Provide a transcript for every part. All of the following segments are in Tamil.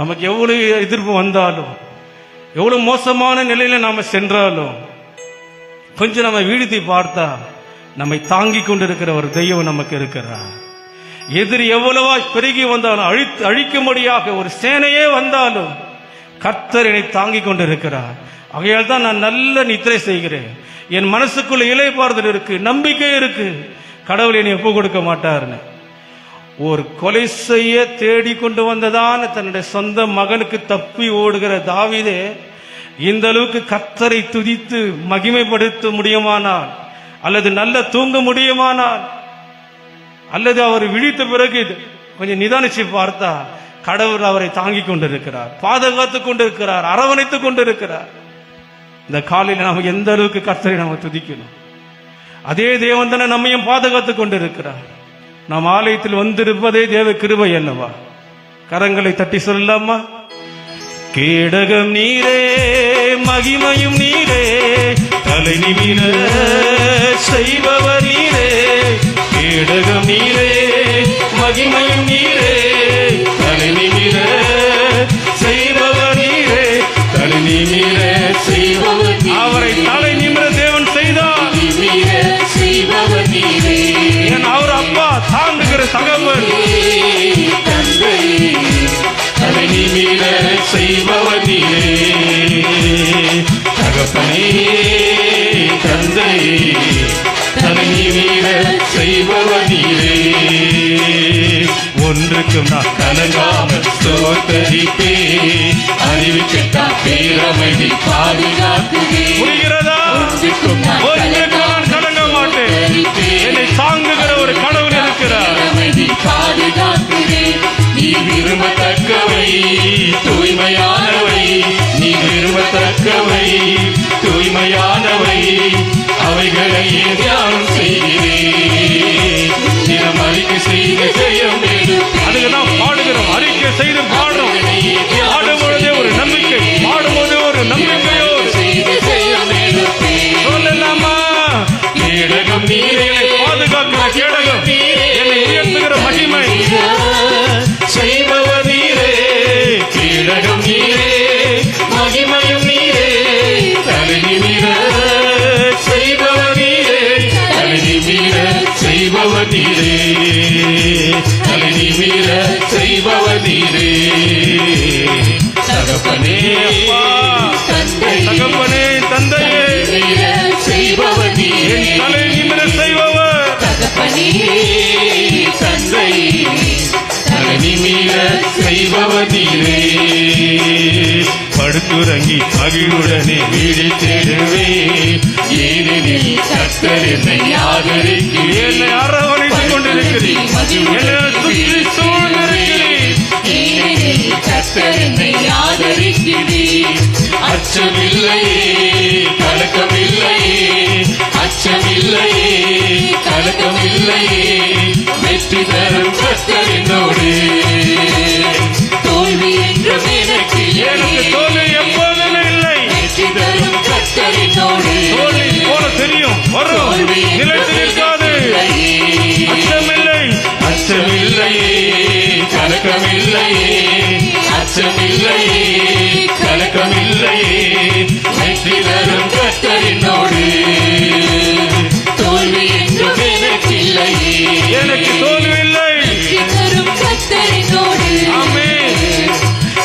நமக்கு எவ்வளவு எதிர்ப்பு வந்தாலும், எவ்வளவு மோசமான நிலையில நாம சென்றாலும், கொஞ்சம் நம்ம வீழ்த்தி பார்த்தா நம்மை தாங்கி கொண்டிருக்கிற ஒரு தெய்வம் நமக்கு இருக்கிறார். எதிரி எவ்வளவா பெருகி வந்தாலும், அழிக்கும்படியாக ஒரு சேனையே வந்தாலும் கர்த்தர் என்னை தாங்கி கொண்டிருக்கிறார். ஆகையால் தான் நான் நல்ல நித்திரை செய்கிறேன். என் மனசுக்குள்ள இளைப்பாறுதல் இருக்கு, நம்பிக்கை இருக்கு. கடவுள் என்னை ஒப்பு கொடுக்க மாட்டார்னு. ஒரு கொலை செய்ய தேடி கொண்டு வந்ததான் தன்னுடைய சொந்த மகனுக்கு தப்பி ஓடுகிற தாவீதே இந்த அளவுக்கு கர்த்தரை துதித்து மகிமைப்படுத்த முடியுமானால், அல்லது நல்ல தூங்க முடியுமானால், அல்லது அவர் விழித்த பிறகு கொஞ்சம் நிதானிச்சு பார்த்தா கடவுள் அவரை தாங்கி கொண்டிருக்கிறார், பாதுகாத்துக் கொண்டிருக்கிறார், அரவணைத்துக் கொண்டிருக்கிறார். இந்த காலையில் நாம் எந்த அளவுக்கு கர்த்தரை நாம துதிக்கணும். அதே தேவன் தானே நம்மையும் பாதுகாத்துக் கொண்டிருக்கிறார். நாம் ஆலயத்தில் வந்திருப்பதே தேவ கிருபை அல்லவா? கரங்களை தட்டி சொல்லலாமா? கேடகம் நீரே, மகிமையும் நீரே, தலை நிமிர செய்பவர் நீரே. கேடகம் நீரே, மகிமையும் நீரே, தலை நிமிர செய்பவர் நீரே. தலை நிமிர செய்பவர் நீரே. அவரை தலை நிமிர தேவன் செய்தார். என் அவர் அப்பா தாங்குகிற தகவல். தலை நிமிர செய்பவர் நீரே. தகப்பனே தந்தை, தலை நிமிர செய்பவர் நீரே. ஒன்றுக்கும் நான் கலங்காமல் ஸ்தோத்தரிப்பே. அறிவிக்கத்தான் பேரமைதி பாதுகாத்துவே. புரிகிறதா? ஒன்றுக்கும் நான் கலங்க மாட்டேன். என்னை தாங்குகிற ஒரு கடவுள் இருக்கிறார். பாதுகாத்துவே. நீ விரும்பத்தக்கவை தூய்மையானவை, நீ விரும்பத்தக்கவை தூய்மையானவை, அவைகளை தியானம் செய்கிறேன். தினம் அறிக்கை செய்து செய்யும். அதுக்குதான் பாடுகிறோம். அறிக்கை செய்து பாடும். பாடும்பொழுதே ஒரு நம்பிக்கை, பாடும்போது ஒரு நம்பிக்கையோடு சொல்லலாமா? கேடகம் நீரே, பாதுகாக்கிற கேடகம், என்னை உயர்த்துகிற மகிமை செய்பவர் நீரே. கேடகம் நீரே, மகிமையும் நீரே, தலை நிமிர செய்பவர் நீரே. தலை நிமிர செய்பவர் நீரே. தலை நிமிர செய்பவர் நீரே. தகப்பனே தகப்பனே தந்தையே செய்பவர் நீரே. தலை நிமிர செய்பவர் தகப்பனே தந்தை, தலை நிமிர செய்பவர் நீரே. படுத்துறங்கி மகிழ்வுடனே வீடு தேடுவே. ஏனெனில் கர்த்தர் என்னை ஆதரிக்கிறீர். என்னை அரவணைத்துக் கொண்டிருக்கிறீர். என்னை சுற்றி சூழ்ந்திருக்கிறீர். ஏனெனில் கர்த்தர் என்னை ஆதரிக்கிறீர். அச்சமில்லையே, கலக்கமில்லையே, அச்சமில்லையே, கலக்கமில்லையே. வெற்றி தரும் கர்த்தர் என்னோடு. தோல்வி என்றும் எனக்கு தோல்வி எப்போதுமே இல்லை. வெற்றி தரும் கர்த்தர் என்னோடு. தோல்வி போல தெரியும், வரும், நிலைத்து நிற்காது. அச்சமில்லை, அச்சமில்லையே, கலக்கமில்லையே, அச்சமில்லையே, கலக்கமில்லையே. வெற்றி தரும் கர்த்தர் என்னோடு. தோல்வி என்றும் எனக்கு இல்லையே. எனக்கு தோல்வி இல்லை. ஆமென்.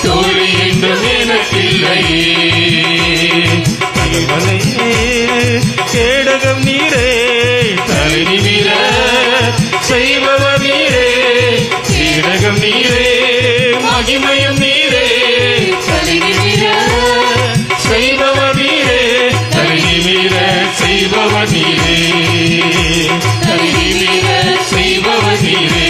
தோல்வி என்றும் எனக்கு இல்லையே. கேடகம் நீரே, தலை நிமிர செய்பவர் நீரே. கேடகம் நீரே, மகிமையும் நீரே, தலை நிமிர செய்பவர் நீரே. தலை நிமிர செய்பவர் நீரே. தலை நிமிர செய்பவர் நீரே.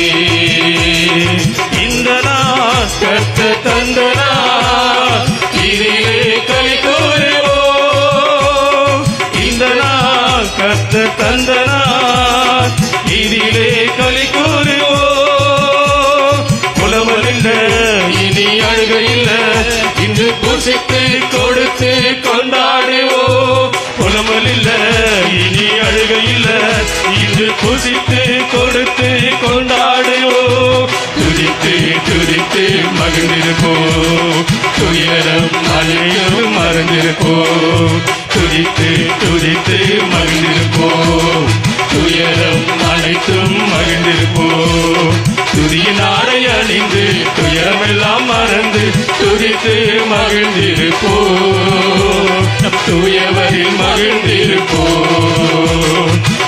இந்த நாள் கர்த்தர் தந்த நாள், இதிலே களி கூறுவோம். இந்த நாள் கர்த்தர் தந்த நாள், இதிலே களி கூறுவோம். புலவல் இல்ல, இனி அழுகை இல்ல, இன்று புசித்து கொடுத்து கொண்டாடுவோம். புலவல் இல்ல, இனி அழுகை இல்ல, இன்று புசித்து கொடுத்து கொண்டாடுவோம். துதித்து துதி துதித்து மகிழ்ந்திருப்போம். துயரம் அனைத்தும் மறந்திருப்போம். துதித்து துதித்து மகிழ்ந்திருப்போம். துயரம் அனைத்தும் மகிழ்ந்திருப்போம். துதியின் ஆடை அணிந்து துயரமெல்லாம் மறந்து துதித்து மகிழ்ந்திருப்போம். தூயவரில் மகிழ்ந்திருப்போம்.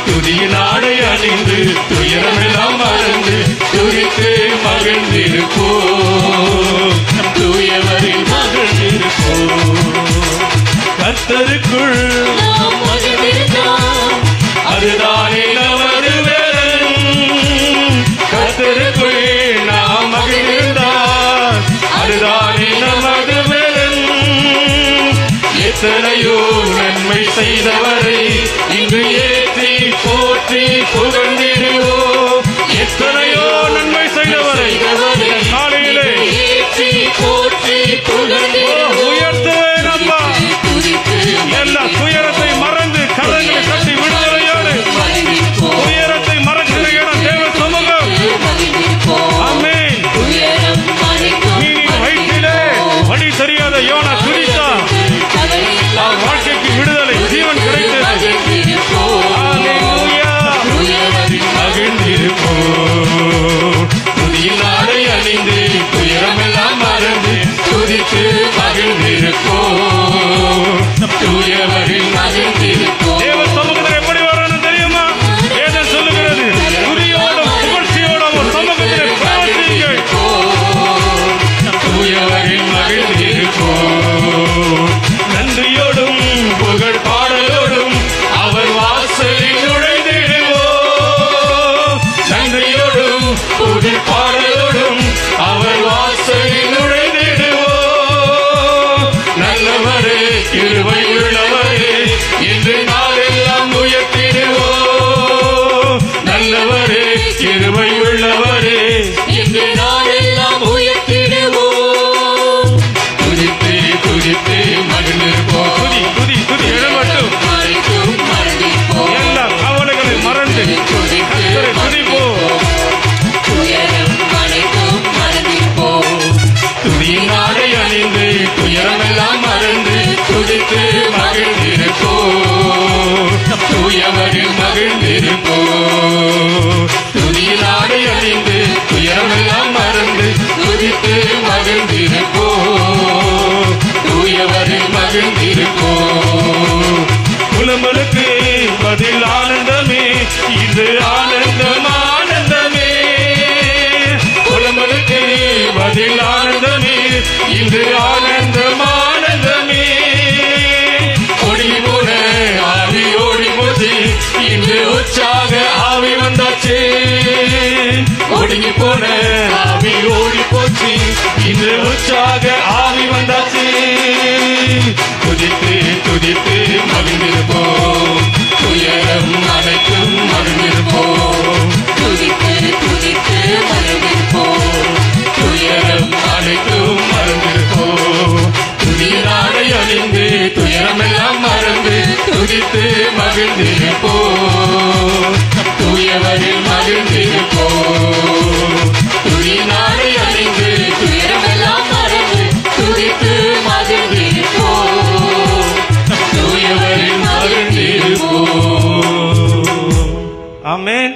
துதியின் ஆடை அணிந்து துயரமெல்லாம் மறந்து துதித்து மகிழ்ந்திருப்போம். தூயவரில் மகிழ்ந்திருப்போம். கர்த்தருக்குள் அதுதானே நமது வேலன். கர்த்தருக்குள் நாம் மகிழ்ந்தார் அதுதானே நமது வேலன். எத்தனையோ நன்மை செய்தவரை இன்று ஏற்றி போற்றி புகழ்ந்திடுவோம். எத்தனையோ நன்மை செய்தவரை காலையிலே ஏற்றி போற்றி உயர்த்துவேன் அப்பா. எல்லா துயரத்தை மறந்து கரங்களை கட்டி விடுதலையோடு துயரத்தை மறக்கிற இடம் தேவ சமூகம். ஆமென். மீனின் வயிற்றிலே வழி தெரியாத யோனா துதித்தார். வாழ்க்கைக்கு விடுதலை ஜீவன் கிடைத்தது. மகிழ்ந்திருப்போம். துதியின் ஆடை அணிந்து துயரமெல்லாம் மறந்து துதித்து மகிழ்ந்திருப்போம். தூயவரில் மகிழ்ந்திருப்போம். தேவ சமூகத்தில் எப்படி வரணும் தெரியுமா? வேதம் சொல்லுகிறது, துதியோடும் புகழ்ச்சியோடும் ஒரு சமூகத்தில் பிரவர்த்தியுங்கள். தூயவரில் மகிழ்ந்திருப்போம். நன்றியோடும் புகழ் பாடலோடும் அவர் வாசலில் நுழைந்திடுவோம். நன்றியோடும் புகழ் பாடலோடும் அவர் வாசலில் நுழைந்திடுவோம். நல்லவரே கிருபை உள்ளவரே என்று நாளெல்லாம் உயர்த்திடுவோம். நல்லவரே கிருபை உள்ளவரே என்று நாளெல்லாம் உயர்த்திடுவோம். துதித்து துதித்து மகிழ்ந்திருப்போம். துதி துதி துதி எழுமட்டும் எல்லா கவலைகளை மறந்து கர்த்தரை துதிப்போம். துதியின் ஆடை அணிந்து துயரமெல்லாம் மறந்து துதித்து மகிழ்ந்திருப்போம். தூயவரில் மகிழ்ந்திருப்போம். துதியின் ஆடை அணிந்து துயரமெல்லாம் மறந்து துதித்து மகிழ்ந்திருப்போம். தூயவரில் மகிழ்ந்திருப்போம். புலம்பலுக்கு பதில் ஆனந்தமே இது ஆனந்தம் ஆனந்தமே. புலம்பலுக்கு பதில் ஆனந்தமே இது ஆனந்தம் ஆனந்தமே. ஓடி போன ஆவி ஓடி போச்சு இன்று உற்சாக ஆவி வந்தாச்சு. ஒடுங்கி போன ஆவி ஓடி போச்சு இன்று உற்சாக ஆவி வந்தாச்சு. துதித்து துதித்து மகிழ்ந்திருப்போம். துயரம் அனைத்தும் மகிழ்ந்திருப்போம். துதித்து துதித்து மகிழ்ந்திருப்போம். துயரம் அனைத்தும் மறந்திருப்போம். துதியின் ஆடை அணிந்து துயரமெல்லாம் மறந்து துதித்து மகிழ்ந்திருப்போம். தூயவரில் மகிழ்ந்திருப்போம். துதியின் ஆடை அணிந்து துயரமெல்லாம் மறந்து துதித்து மகிழ்ந்திருப்போம். தூயவரில் மகிழ்ந்திருப்போம். ஆமென்.